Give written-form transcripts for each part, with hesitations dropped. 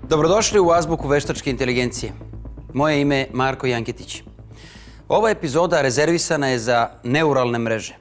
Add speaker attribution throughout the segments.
Speaker 1: Dobrodošli u Azbuku veštačke inteligencije. Moje ime je Marko Janketić. Ova epizoda rezervisana je za neuralne mreže.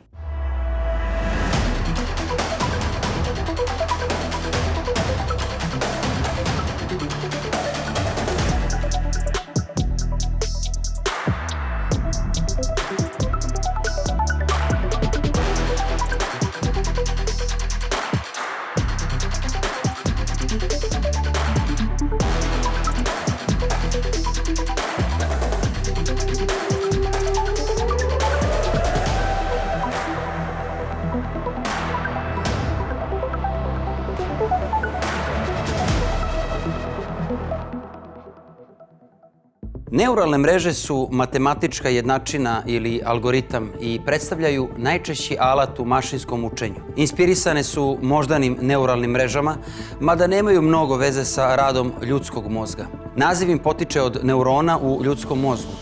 Speaker 1: Neuralne mreže su matematička jednačina ili algoritam i predstavljaju najčešći alat u mašinskom učenju. Inspirisane su moždanim neuralnim mrežama, mada nemaju mnogo veze sa radom ljudskog mozga. Naziv im potiče od neurona u ljudskom mozgu.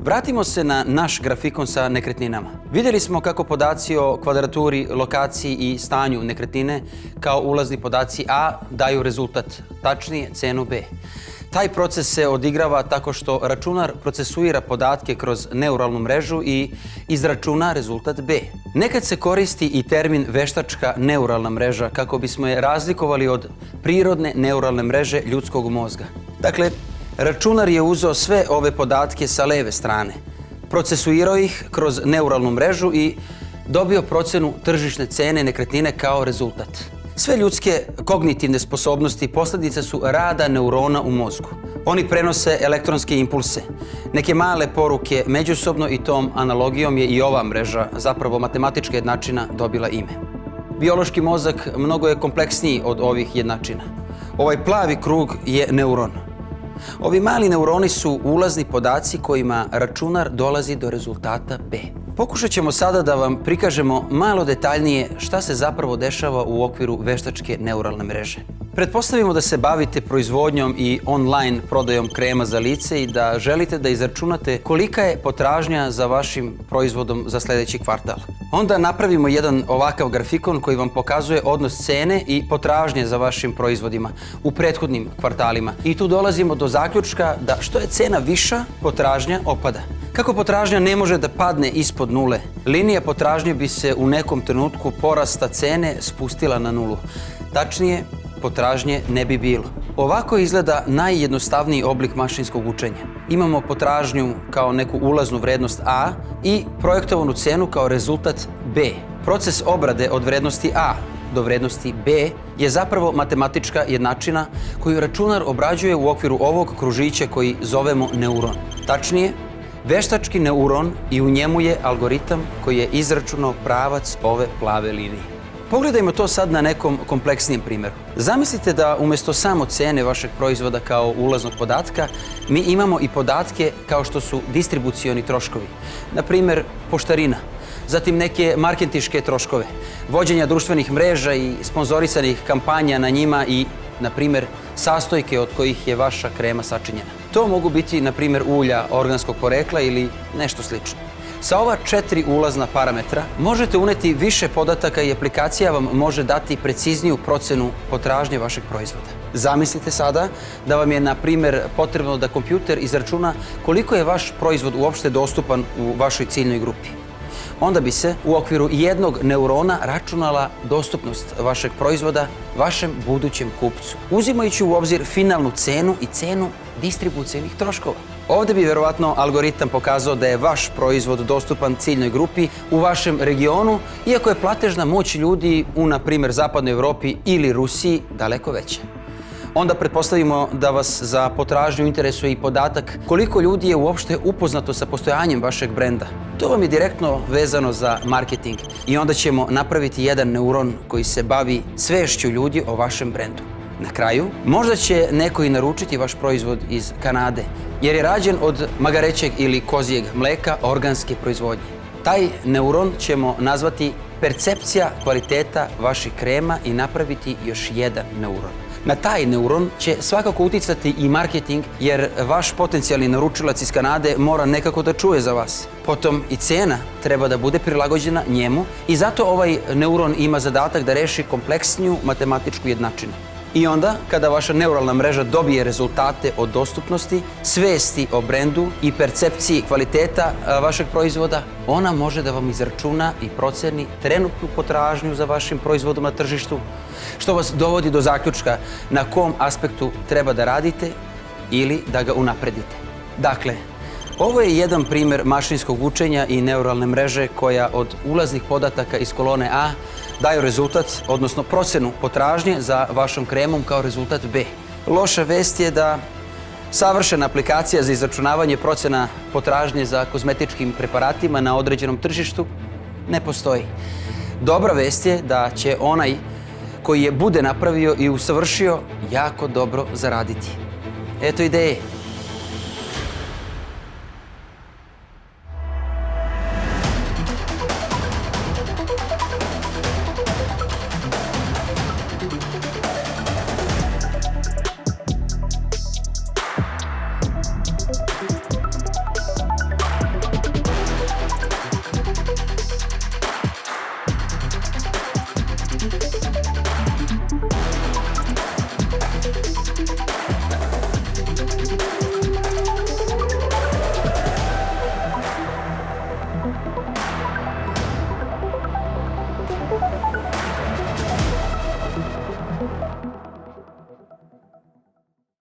Speaker 1: Vratimo se na naš grafikon sa nekretninama. Vidjeli smo kako podaci o kvadraturi, lokaciji i stanju nekretnine kao ulazni podaci A daju rezultat, tačnije cenu B. Taj proces se odigrava tako što računar procesuira podatke kroz neuralnu mrežu i izračuna rezultat B. Nekad se koristi i termin veštačka neuralna mreža kako bismo je razlikovali od prirodne neuralne mreže ljudskog mozga. Dakle, računar je uzeo sve ove podatke sa leve strane, procesuirao ih kroz neuralnu mrežu i dobio procenu tržišne cene nekretnine kao rezultat. Sve ljudske kognitivne sposobnosti posljedice su rada neurona u mozgu. Oni prenose elektronske impulse, neke male poruke međusobno i tom analogijom je i ova mreža, zapravo matematička jednačina, dobila ime. Biološki mozak mnogo je kompleksniji od ovih jednačina. Ovaj plavi krug je neuron. Ovi mali neuroni su ulazni podaci kojima računar dolazi do rezultata B. Pokušat ćemo sada da vam prikažemo malo detaljnije šta se zapravo dešava u okviru veštačke neuralne mreže. Pretpostavimo da se bavite proizvodnjom i online prodajom krema za lice i da želite da izračunate kolika je potražnja za vašim proizvodom za sljedeći kvartal. Onda napravimo jedan ovakav grafikon koji vam pokazuje odnos cene i potražnje za vašim proizvodima u prethodnim kvartalima. I tu dolazimo do zaključka da što je cena viša, potražnja opada. Kako potražnja ne može da padne ispod nule, linija potražnje bi se u nekom trenutku porasta cene spustila na nulu. Tačnije, potražnje ne bi bilo. Ovako izgleda najjednostavniji oblik mašinskog učenja. Imamo potražnju kao neku ulaznu vrednost A i projektovanu cenu kao rezultat B. Proces obrade od vrednosti A do vrednosti B je zapravo matematička jednačina koju računar obrađuje u okviru ovog kružića koji zovemo neuron. Tačnije, veštački neuron i u njemu je algoritam koji je izračunao pravac ove plave linije. Pogledajmo to sad na nekom kompleksnijem primjeru. Zamislite da umjesto samo cene vašeg proizvoda kao ulaznog podatka, mi imamo i podatke kao što su distribucioni troškovi. Na primjer, poštarina, zatim neke marketinške troškove, vođenja društvenih mreža i sponzorisanih kampanja na njima i, na primjer, sastojke od kojih je vaša krema sačinjena. To mogu biti, na primjer, ulja organskog porekla ili nešto slično. Sa ova 4 ulazna parametra možete uneti više podataka i aplikacija vam može dati precizniju procenu potražnje vašeg proizvoda. Zamislite sada da vam je, na primjer, potrebno da kompjuter izračuna koliko je vaš proizvod uopšte dostupan u vašoj ciljnoj grupi. Onda bi se u okviru jednog neurona računala dostupnost vašeg proizvoda vašem budućem kupcu, uzimajući u obzir finalnu cenu i cenu distribucijnih troškova. Ovdje bi vjerovatno algoritam pokazao da je vaš proizvod dostupan ciljnoj grupi u vašem regionu, iako je platežna moć ljudi u, na primjer, Zapadnoj Evropi ili Rusiji daleko veća. Onda pretpostavimo da vas za potražnju interesuje i podatak koliko ljudi je uopšte upoznato sa postojanjem vašeg brenda. To vam je direktno vezano za marketing i onda ćemo napraviti jedan neuron koji se bavi svešću ljudi o vašem brendu. Na kraju, možda će neko i naručiti vaš proizvod iz Kanade, jer je rađen od magarećeg ili kozijeg mleka organske proizvodnje. Taj neuron ćemo nazvati percepcija kvaliteta vaših krema i napraviti još jedan neuron. Na taj neuron će svakako uticati i marketing, jer vaš potencijalni naručilac iz Kanade mora nekako da čuje za vas. Potom i cena treba da bude prilagođena njemu i zato ovaj neuron ima zadatak da reši kompleksniju matematičku jednačinu. I onda, kada vaša neuralna mreža dobije rezultate o dostupnosti, svesti o brendu i percepciji kvaliteta vašeg proizvoda, ona može da vam izračuna i proceni trenutnu potražnju za vašim proizvodom na tržištu, što vas dovodi do zaključka na kom aspektu treba da radite ili da ga unapredite. Dakle, ovo je jedan primer mašinskog učenja i neuralne mreže koja od ulaznih podataka iz kolone A daju rezultat, odnosno procenu potražnje za vašom kremom kao rezultat B. Loša vest je da savršena aplikacija za izračunavanje procena potražnje za kozmetičkim preparatima na određenom tržištu ne postoji. Dobra vest je da će onaj koji je bude napravio i usavršio jako dobro zaraditi. Eto ideje.